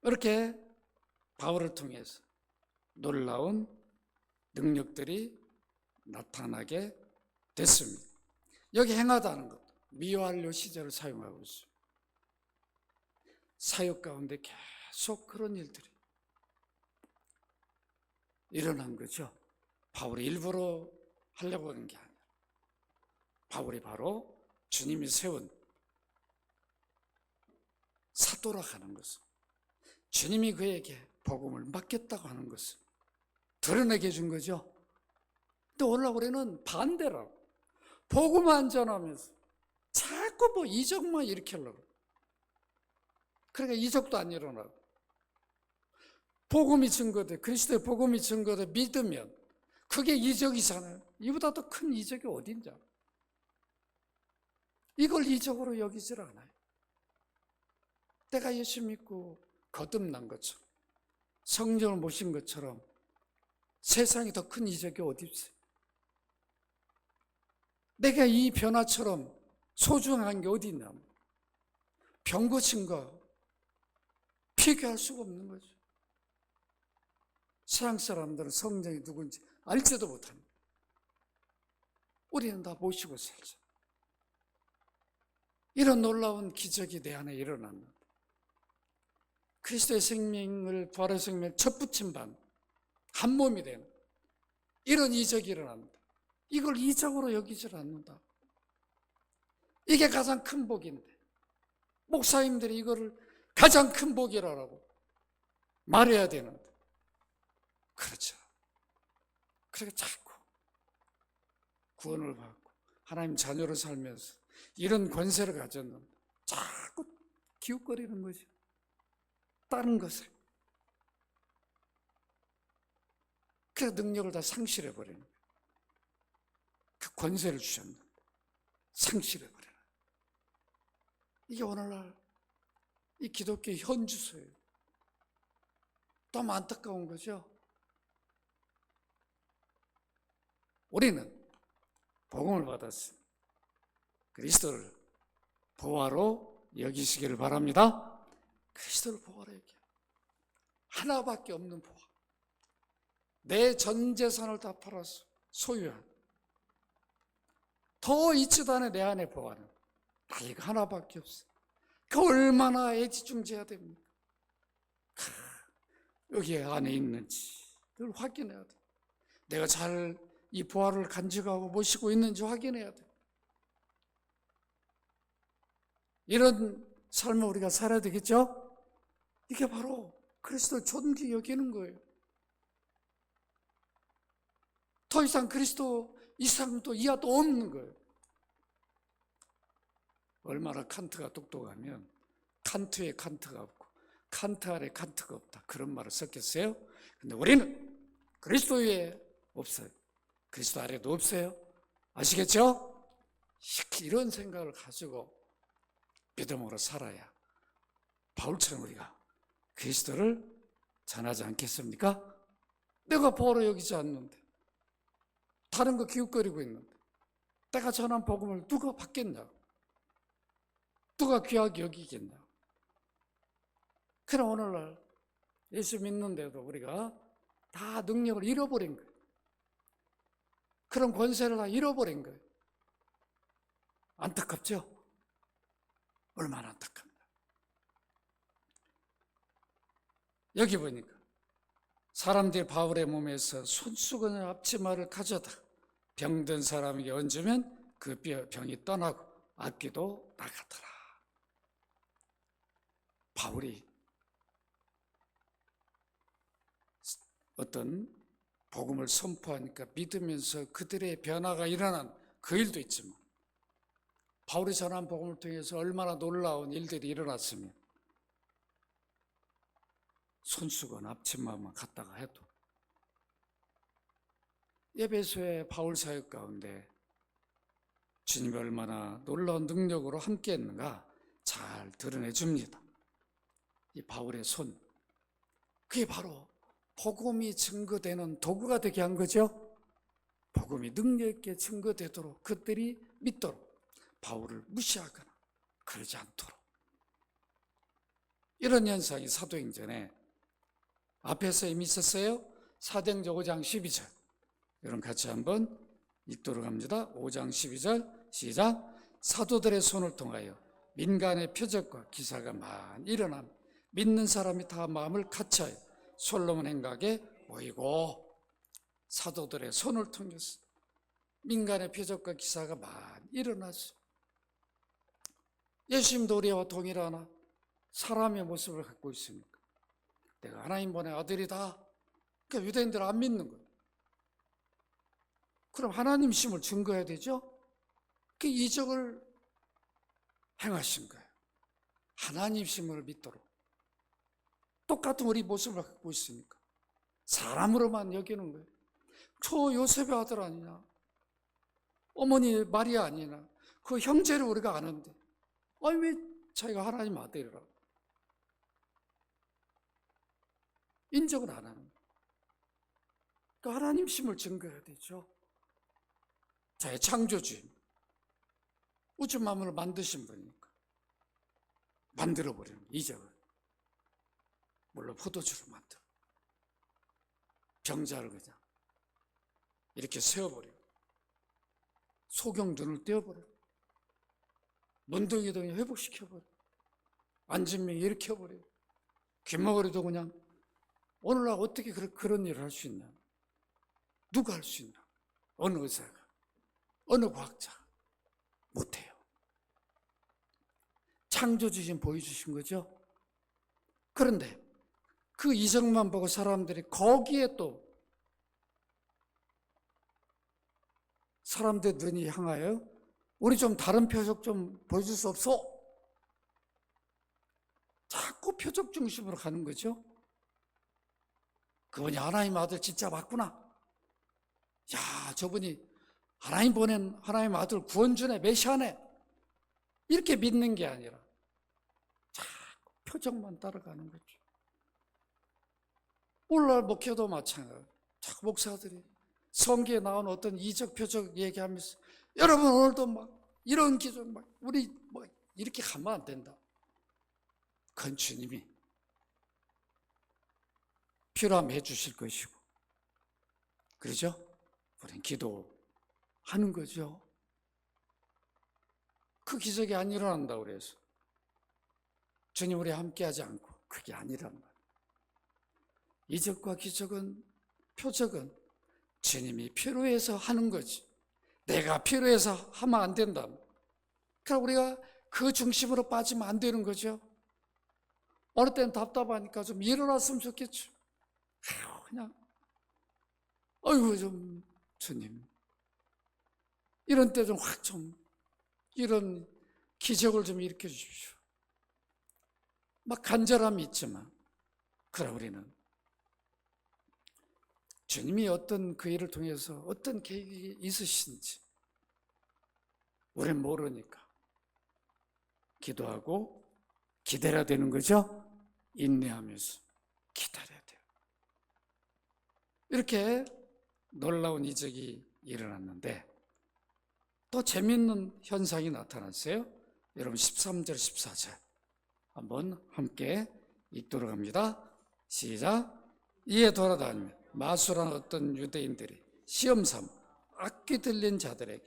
이렇게 바울을 통해서 놀라운 능력들이 나타나게 됐습니다. 여기 행하다는 것, 미완료 시제를 사용하고 있어요. 사역 가운데 계속 그런 일들이 일어난 거죠. 바울이 일부러 하려고 하는 게 아니라 바울이 바로 주님이 세운 사도라 하는 것은, 주님이 그에게 복음을 맡겼다고 하는 것을 드러내게 해준 거죠. 근데 오늘날 우리는 반대라고 복음 안 전하면서 자꾸 뭐 이적만 일으키려고. 그러니까 이적도 안 일어나고, 복음이 증거돼, 그리스도의 복음이 증거돼 믿으면 그게 이적이잖아요. 이보다 더 큰 이적이 어딘지 알아요. 이걸 이적으로 여기질 않아요. 내가 예수 믿고 거듭난 것처럼, 성령을 모신 것처럼 세상에 더 큰 이적이 어디 있어요? 내가 이 변화처럼 소중한 게 어디 있냐? 병 고친 거 비교할 수가 없는 거죠. 세상 사람들은 성령이 누군지 알지도 못합니다. 우리는 다 모시고 살죠. 이런 놀라운 기적이 내 안에 일어납니다. 그리스도의 생명을, 부활의 생명을 접붙인 반, 한 몸이 되는 이런 이적이 일어납니다. 이걸 이적으로 여기질 않는다. 이게 가장 큰 복인데 목사님들이 이거를 가장 큰 복이라고 말해야 되는데 그렇죠. 그렇게 자꾸 구원을 받고 하나님 자녀로 살면서 이런 권세를 가졌는데 자꾸 기웃거리는 거죠. 다른 것을. 그 능력을 다 상실해버리는 거예요. 그 권세를 주셨는데 상실해버리는 거예요. 이게 오늘날 이 기독교의 현주소예요. 너무 안타까운 거죠. 우리는 복음을 받았어요. 그리스도를 보화로 여기시기를 바랍니다. 그리스도를 보화로 여겨. 하나밖에 없는 보화. 내 전 재산을 다 팔아서 소유한. 더 있지도 않아 내 안에 보화는. 나 이거 하나밖에 없어. 그 얼마나 애지중지해야 됩니까? 여기 안에 있는지 늘 확인해야 돼. 내가 잘 이 보화를 간직하고 모시고 있는지 확인해야 돼. 이런 삶을 우리가 살아야 되겠죠? 이게 바로 그리스도를 존귀 여기는 거예요. 더 이상 그리스도 이상도 이하도 없는 거예요. 얼마나 칸트가 똑똑하면 칸트에 칸트가 없고 칸트 아래 칸트가 없다. 그런 말을 썼겠어요? 근데 우리는 그리스도 위에 없어요. 그리스도 아래도 없어요. 아시겠죠? 이런 생각을 가지고 믿음으로 살아야 바울처럼 우리가 그리스도를 전하지 않겠습니까? 내가 보호로 여기지 않는데 다른 거 기웃거리고 있는데 내가 전한 복음을 누가 받겠냐? 누가 귀하게 여기겠냐? 그럼 오늘날 예수 믿는데도 우리가 다 능력을 잃어버린 거예요. 그런 권세를 다 잃어버린 거예요. 안타깝죠? 얼마나 안타깝냐. 여기 보니까 사람들이 바울의 몸에서 손수건의 앞치마를 가져다 병든 사람에게 얹으면 그 병이 떠나고 악귀도 나가더라. 바울이 어떤 복음을 선포하니까 믿으면서 그들의 변화가 일어난 그 일도 있지만 바울이 전한 복음을 통해서 얼마나 놀라운 일들이 일어났으면 손수건 앞치마만 갖다가 해도 에베소의 바울 사역 가운데 주님이 얼마나 놀라운 능력으로 함께했는가 잘 드러내줍니다. 이 바울의 손, 그게 바로 복음이 증거되는 도구가 되게 한 거죠. 복음이 능력 있게 증거되도록 그들이 믿도록 바울을 무시하거나 그러지 않도록. 이런 현상이 사도행전에 앞에서 이미 있었어요. 사도행전 5장 12절. 여러분 같이 한번 읽도록 합니다. 5장 12절 시작. 사도들의 손을 통하여 민간의 표적과 기사가 많이 일어남 믿는 사람이 다 마음을 같이하여 솔로몬 행각에 모이고. 사도들의 손을 통해서 민간의 표적과 기사가 많이 일어났어. 예수님도 우리와 동일하나 사람의 모습을 갖고 있으니까 내가 하나님 보낸 아들이다. 그러니까 유대인들은 안 믿는 거예요. 그럼 하나님심을 증거해야 되죠. 그 이적을 행하신 거예요. 하나님심을 믿도록. 똑같은 우리 모습을 갖고 있으니까 사람으로만 여기는 거예요. 저 요셉의 아들 아니냐, 어머니 마리아 아니냐, 그 형제를 우리가 아는데 아니 왜 자기가 하나님 아들이라고 인정을 안 하는 거예요. 그러니까 하나님심을 증거해야 되죠. 자의 창조주인, 우주 만물을 만드신 분이니까 만들어버리는 이적을. 물론 포도주를 만들어 병자를 그냥 이렇게 세워버리고 소경눈을 떼어버리고 문둥이도 그냥 회복시켜버리고 안진명이 일으켜버리고 귀머거리도 그냥. 오늘날 어떻게 그런 일을 할 수 있냐? 누가 할 수 있냐? 어느 의사가, 어느 과학자가 못해요. 창조주신 보여주신 거죠. 그런데 그 이적만 보고 사람들이 거기에 또 사람들 눈이 향하여 우리 좀 다른 표적 좀 보여줄 수 없어? 자꾸 표적 중심으로 가는 거죠. 그분이 하나님 아들 진짜 맞구나. 야, 저분이 하나님 보낸 하나님 아들 구원주네, 메시아네. 이렇게 믿는 게 아니라 자꾸 표적만 따라가는 거죠. 오늘날 목회도 마찬가지예요. 자꾸 목사들이 성경에 나온 어떤 이적 표적 얘기하면서 여러분 오늘도 막 이런 기적 막 우리 뭐 이렇게 가면 안 된다. 그건 주님이 필요하면 해주실 것이고, 그러죠? 우린 기도하는 거죠. 그 기적이 안 일어난다고 그래서 주님 우리 함께하지 않고 그게 아니란 말이에요. 이적과 기적은, 표적은 주님이 필요해서 하는 거지, 내가 필요해서 하면 안 된다. 그러니까 우리가 그 중심으로 빠지면 안 되는 거죠. 어느 때는 답답하니까 좀 일어났으면 좋겠죠. 그냥 아이고 좀 주님 이런 때 좀 확 좀 이런 기적을 좀 일으켜 주십시오. 막 간절함이 있지만, 그러나 우리는 주님이 어떤 그 일을 통해서 어떤 계획이 있으신지 우리는 모르니까 기도하고 기다려야 되는 거죠. 인내하면서 기다려야 돼요. 이렇게 놀라운 이적이 일어났는데 또 재미있는 현상이 나타났어요. 여러분 13절 14절 한번 함께 읽도록 합니다. 시작. 이에 돌아다니며 마술한 어떤 유대인들이 시험삼 악기 들린 자들에게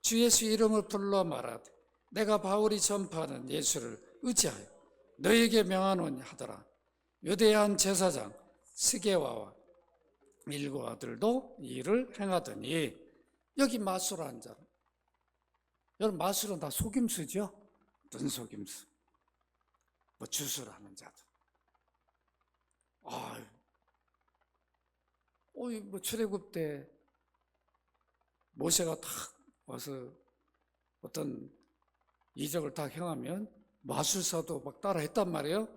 주 예수 이름을 불러 말하되 내가 바울이 전파하는 예수를 의지하여 너에게 명하노니 하더라. 유대한 제사장 스게와와 일곱 아들도 이 일을 행하더니, 여기 마술한 자, 여러분 마술은 다 속임수죠. 어떤 속임수? 뭐 주술하는 자들. 뭐 출애굽 때 모세가 탁 와서 어떤 이적을 다 행하면 마술사도 막 따라 했단 말이에요.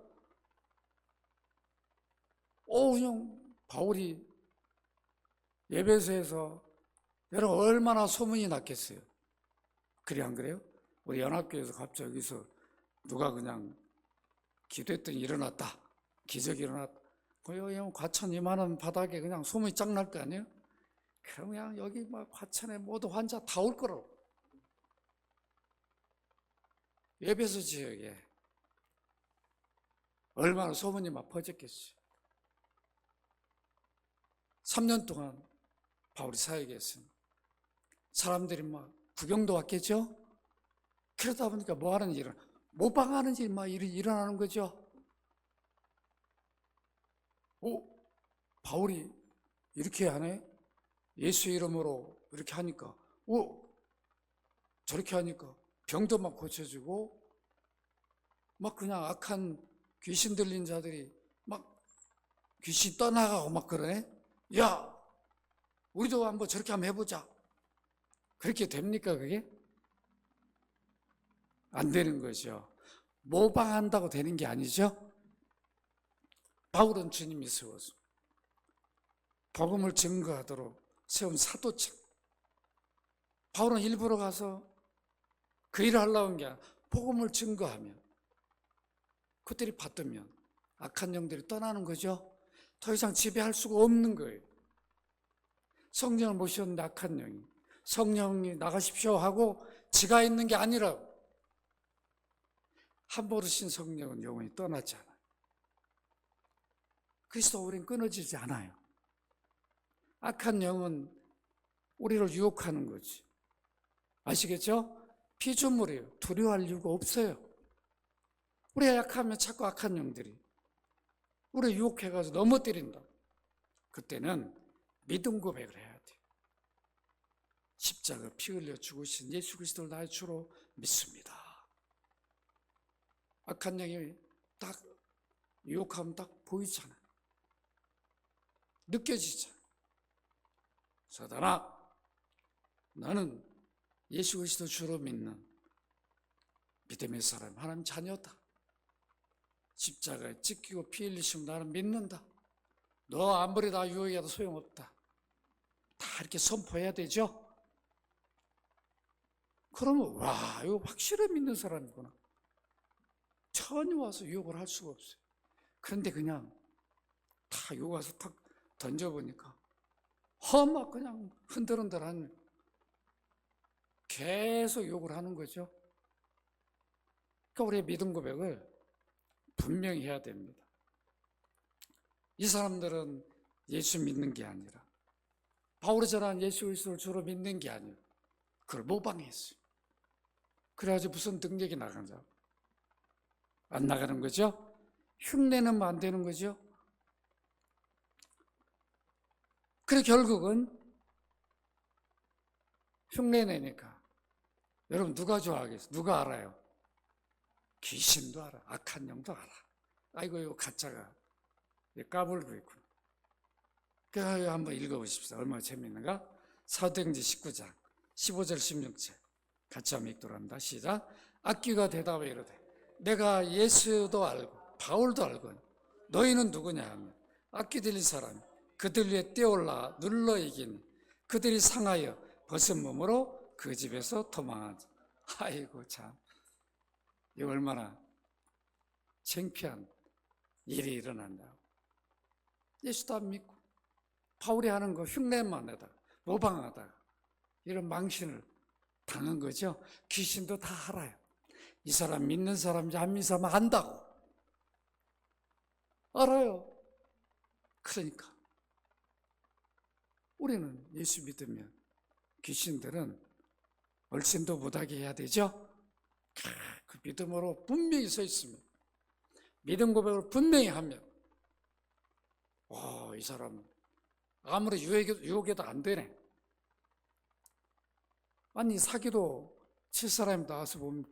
그냥 바울이 예배소에서 여러분 얼마나 소문이 났겠어요. 그래 안 그래요? 우리 연합교회에서 갑자기 여기서 누가 그냥 기도했더니 일어났다, 기적이 일어났다, 그냥 과천 이만한 바닥에 그냥 소문이 쫙 날 거 아니에요? 그럼 그냥 여기 막 과천에 모두 환자 다 올 거라고. 예배소 지역에 얼마나 소문이 막 퍼졌겠어요. 3년 동안 바울이 사역에 했습니다. 사람들이 막 구경도 왔겠죠? 그러다 보니까 뭐 하는 일은, 모방하는 일이 막 일어나는 거죠. 바울이 이렇게 하네? 예수 이름으로 이렇게 하니까, 저렇게 하니까 병도 막 고쳐지고, 막 그냥 악한 귀신 들린 자들이 막 귀신 떠나가고 막 그러네? 야, 우리도 한번 저렇게 한번 해보자. 그렇게 됩니까, 그게? 안 되는 거죠. 모방한다고 되는 게 아니죠. 바울은 주님이 세워서 복음을 증거하도록 세운 사도청. 바울은 일부러 가서 그 일을 하려고 한 게 아니라 복음을 증거하면, 그들이 받으면 악한 영들이 떠나는 거죠. 더 이상 지배할 수가 없는 거예요. 성령을 모셨는데 악한 영이, 성령이 나가십시오 하고 지가 있는 게 아니라, 한 버릇인 성령은 영원히 떠나지 않아요. 그리스도 우리는 끊어지지 않아요. 악한 영은 우리를 유혹하는 거지. 아시겠죠? 피조물이에요. 두려워할 이유가 없어요. 우리가 약하면 자꾸 악한 영들이 우리 유혹해가지고 넘어뜨린다. 그때는 믿음 고백을 해야 돼요. 십자가 피 흘려 죽으신 예수 그리스도를 나의 주로 믿습니다. 악한 영이 딱 유혹하면 딱 보이잖아. 느껴지잖아. 사단아, 나는 예수 그리스도 주로 믿는 믿음의 사람, 하나님 자녀다. 십자가에 찢기고 피 흘리시면 나는 믿는다. 너 아무리 다 유혹해도 소용없다. 다 이렇게 선포해야 되죠. 그러면 와, 이거 확실히 믿는 사람이구나. 전혀 와서 유혹을 할 수가 없어요. 그런데 그냥 다 유혹 와서 탁 던져보니까 막 그냥 흔들흔들한, 계속 욕을 하는 거죠. 그러니까 우리의 믿음 고백을 분명히 해야 됩니다. 이 사람들은 예수 믿는 게 아니라, 바울이 전한 예수 그리스도를 주로 믿는 게 아니라 그걸 모방했어요. 그래가지고 무슨 능력이 나가냐? 안 나가는 거죠. 흉내는 안 되는 거죠. 그래 결국은 흉내 내니까 여러분 누가 좋아하겠어요? 누가 알아요? 귀신도 알아. 악한 영도 알아. 아이고 이거 가짜가 까불고 있구나. 그래서 한번 읽어보십시오. 얼마나 재밌는가? 사도행전 19장 15절 16절 같이 한번 읽도록 합니다. 시작. 악귀가 대답해 이르되 내가 예수도 알고 바울도 알고 너희는 누구냐 하면 악귀 들린 사람 그들 위에 뛰어올라 눌러 이기니 그들이 상하여 벗은 몸으로 그 집에서 도망하지. 아이고 참, 이 얼마나 창피한 일이 일어난다고. 예수도 안 믿고 바울이 하는 거 흉내만 내다가 모방하다가 이런 망신을 당한 거죠. 귀신도 다 알아요. 이 사람 믿는 사람인지 안 믿는 사람 안다고 알아요. 그러니까 우리는 예수 믿으면 귀신들은 얼씬도 못하게 해야 되죠. 그 믿음으로 분명히 서 있으면, 믿음 고백을 분명히 하면 이 사람은 아무리 유혹해도 안 되네. 아니 사기도 칠 사람이 나와서 보면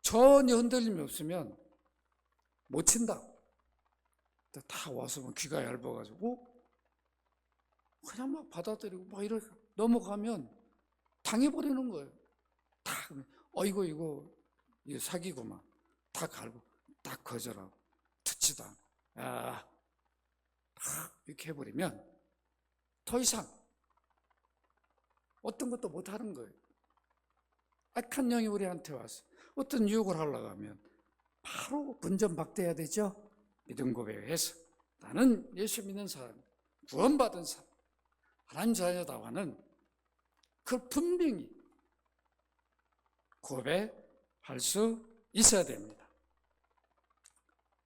전혀 흔들림이 없으면 못 친다고. 다 와서 보면 귀가 얇아가지고 그냥 막 받아들이고 막 이렇게 넘어가면 당해버리는 거예요. 다 이거 사기구만. 다 갈고 딱 거절하고 듣지도 않고 이렇게 해버리면 더 이상 어떤 것도 못하는 거예요. 악한 영이 우리한테 와서 어떤 유혹을 하려고 하면 바로 분전박대해야 되죠. 믿음 고백해서 나는 예수 믿는 사람, 구원받은 사람, 하나님 자녀다 하는 그걸 분명히 고백할 수 있어야 됩니다.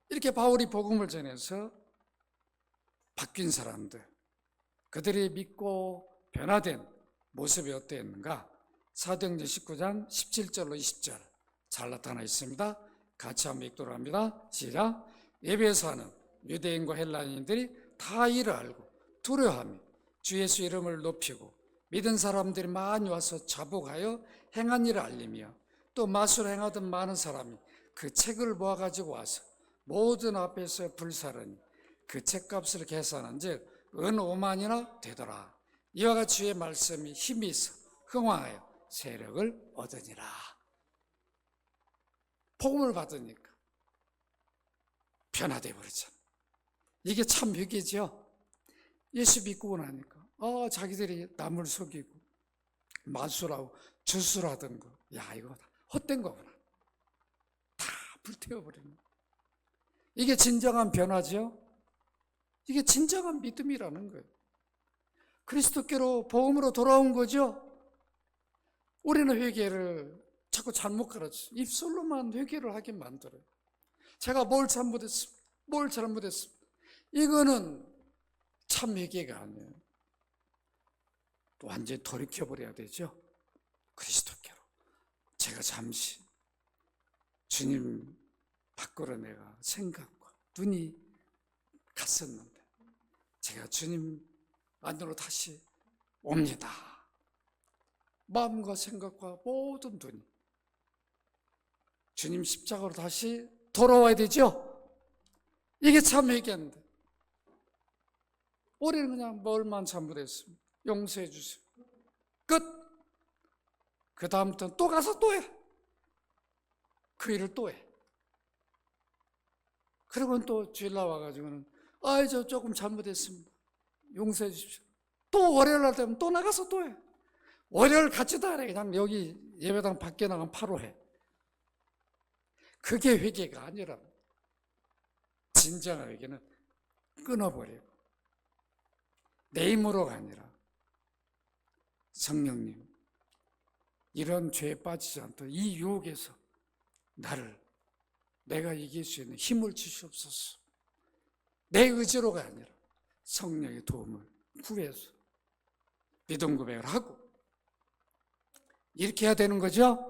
이렇게 바울이 복음을 전해서 바뀐 사람들, 그들이 믿고 변화된 모습이 어땠는가? 사도행전 19장 17절로 20절 잘 나타나 있습니다. 같이 한번 읽도록 합니다. 시작. 예배에서 하는 유대인과 헬라인들이 다 이를 알고 두려워하며 주 예수 이름을 높이고 믿은 사람들이 많이 와서 자복하여 행한 일을 알리며 또 마술 행하던 많은 사람이 그 책을 모아가지고 와서 모든 앞에서 불사르니 그 책값을 계산한 즉 은 5만이나 되더라. 이와 같이 주의 말씀이 힘이 있어 흥황하여 세력을 얻으니라. 복음을 받으니까 변화돼 버리잖아. 이게 참 위기죠. 예수 믿고 나니까 자기들이 남을 속이고 마술하고 주술하던 거, 이거 다 헛된 거구나. 다 불태워버리는 거. 이게 진정한 변화죠. 이게 진정한 믿음이라는 거예요. 그리스도께로 복음으로 돌아온 거죠. 우리는 회개를 자꾸 잘못 가르쳐 입술로만 회개를 하게 만들어요. 제가 뭘 잘못했습니다. 이거는 참 회개가 아니에요. 완전히 돌이켜버려야 되죠. 그리스도께로. 제가 잠시 주님 밖으로 내가 생각과 눈이 갔었는데 제가 주님 안으로 다시 옵니다. 마음과 생각과 모든 눈이 주님 십자가로 다시 돌아와야 되죠. 이게 참 회개인데 우리는 그냥 뭘만 잘못했습니다. 용서해 주세요. 끝. 그 다음부터는 또 가서 또 해. 그 일을 또 해. 그러고는 또 주일 나와가지고는 저 조금 잘못했습니다. 용서해 주십시오. 또 월요일 날 되면 또 나가서 또 해. 월요일 같이도 안 해. 그냥 여기 예배당 밖에 나가면 바로 해. 그게 회개가 아니라 진정한 회개는 끊어버리고 내 힘으로가 아니라 성령님 이런 죄에 빠지지 않도록 이 유혹에서 내가 이길 수 있는 힘을 주시옵소서. 내 의지로가 아니라 성령의 도움을 구해서 믿음 고백을 하고 이렇게 해야 되는 거죠.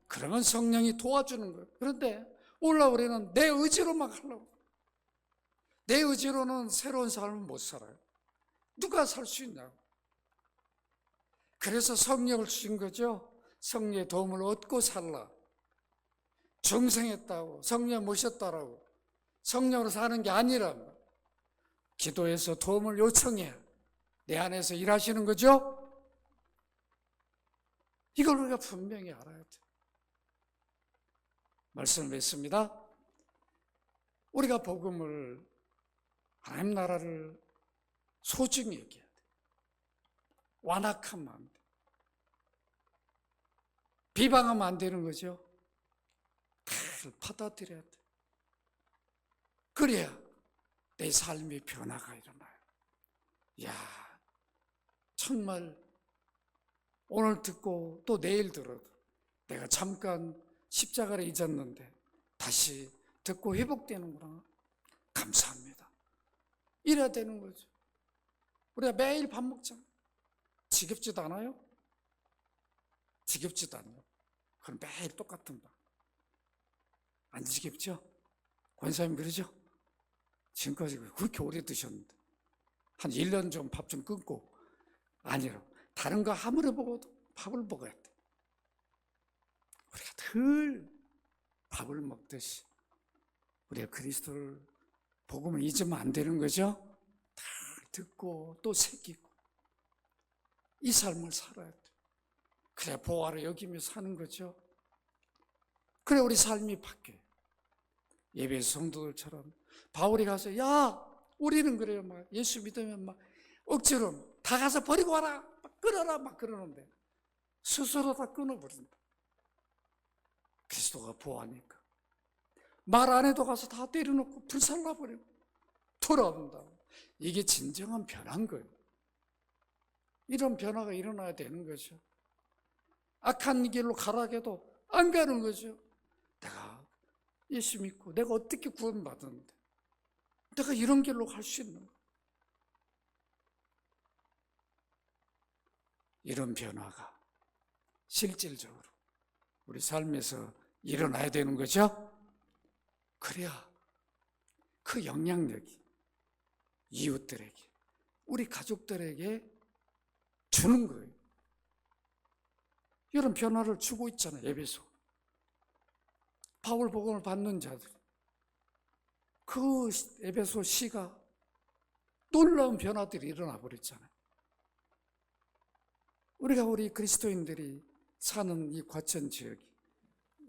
그러면 성령이 도와주는 거예요. 그런데 우리는 내 의지로만 하려고. 내 의지로는 새로운 삶을 못 살아요. 누가 살 수 있냐고. 그래서 성령을 주신 거죠. 성령의 도움을 얻고 살라. 중생했다고 성령 모셨다라고 성령으로 사는 게 아니라 기도해서 도움을 요청해야 내 안에서 일하시는 거죠. 이걸 우리가 분명히 알아야 돼. 말씀을 맺습니다. 우리가 복음을 하나님 나라를 소중히 여겨야 돼. 완악하면 안 돼. 비방하면 안 되는 거죠. 다 받아들여야 돼. 그래야 내 삶의 변화가 일어나요. 정말 오늘 듣고 또 내일 들어도 내가 잠깐 십자가를 잊었는데 다시 듣고 회복되는구나. 감사합니다. 이래야 되는 거죠. 우리가 매일 밥 먹잖아. 지겹지도 않아요? 지겹지도 않아요. 그럼 매일 똑같은 밥. 안 지겹죠? 권사님 그러죠? 지금까지 그렇게 오래 드셨는데 한 1년 좀 밥 좀 끊고 아니라 다른 거 아무리 먹어도 밥을 먹어야 돼. 우리가 늘 밥을 먹듯이 우리가 그리스도를 복음을 잊으면 안 되는 거죠? 다 듣고 또 새기고 이 삶을 살아야 돼. 그래야 보화를 여기며 사는 거죠. 그래 우리 삶이 바뀌어요. 예배 성도들처럼 바울이 가서 우리는 그래요. 막 예수 믿으면 막 억지로 다 가서 버리고 와라. 막 끊어라 막 그러는데 스스로 다 끊어버린다. 그리스도가 보호하니까 말 안 해도 가서 다 때려놓고 불살라버리고 돌아온다. 이게 진정한 변화인 거예요. 이런 변화가 일어나야 되는 거죠. 악한 길로 가라고 해도 안 가는 거죠. 내가 예수 믿고 내가 어떻게 구원받았는데 내가 이런 길로 갈 수 있는 거예요. 이런 변화가 실질적으로 우리 삶에서 일어나야 되는 거죠. 그래야 그 영향력이 이웃들에게 우리 가족들에게 주는 거예요. 이런 변화를 주고 있잖아요. 에베소 바울 복음을 받는 자들 그 에베소 시가 놀라운 변화들이 일어나 버렸잖아요. 우리 그리스도인들이 사는 이 과천 지역이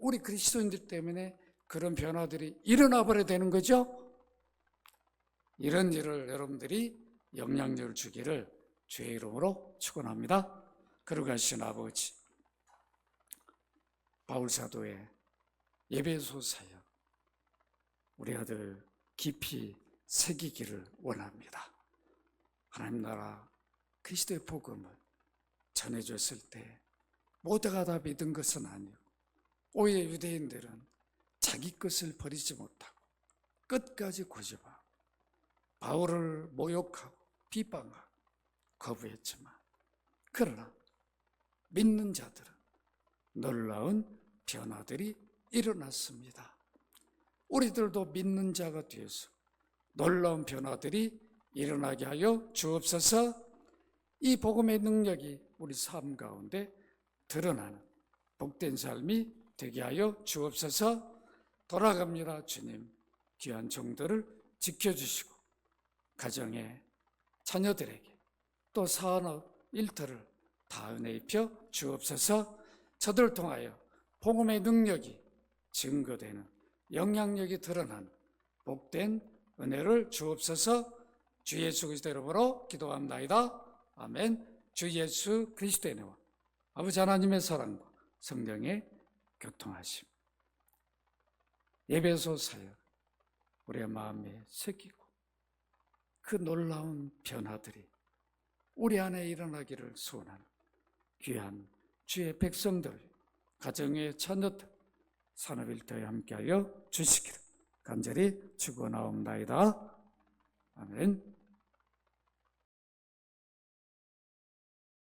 우리 그리스도인들 때문에 그런 변화들이 일어나 버려야 되는 거죠. 이런 일을 여러분들이 영향력을 주기를 주의 이름으로 축원합니다. 거룩하신 아버지, 바울 사도의 에베소 사역 우리 아들 깊이 새기기를 원합니다. 하나님 나라 그리스도의 복음을 전해줬을 때 모두가 다 믿은 것은 아니고 오히려 유대인들은 자기 것을 버리지 못하고 끝까지 고집하고 바울을 모욕하고 비방하고 거부했지만 그러나 믿는 자들은 놀라운 변화들이 일어났습니다. 우리들도 믿는 자가 되어서 놀라운 변화들이 일어나게 하여 주옵소서. 이 복음의 능력이 우리 삶 가운데 드러나는 복된 삶이 되게 하여 주옵소서. 돌아갑니다. 주님, 귀한 종들을 지켜주시고 가정의 자녀들에게 또 사업 일터를 다 은혜 입혀 주옵소서. 저들을 통하여 복음의 능력이 증거되는 영향력이 드러난 복된 은혜를 주옵소서. 주 예수 그리스도 이름으로 기도합나이다. 아멘. 주 예수 그리스도의 은혜와 아버지 하나님의 사랑과 성령의 교통하심 예배소 사역 우리의 마음에 새기고 그 놀라운 변화들이 우리 안에 일어나기를 소원하는 귀한 주의 백성들, 가정의 자녀들, 산업일터에 함께하여 주시기를 간절히 축원하옵나이다. 아멘.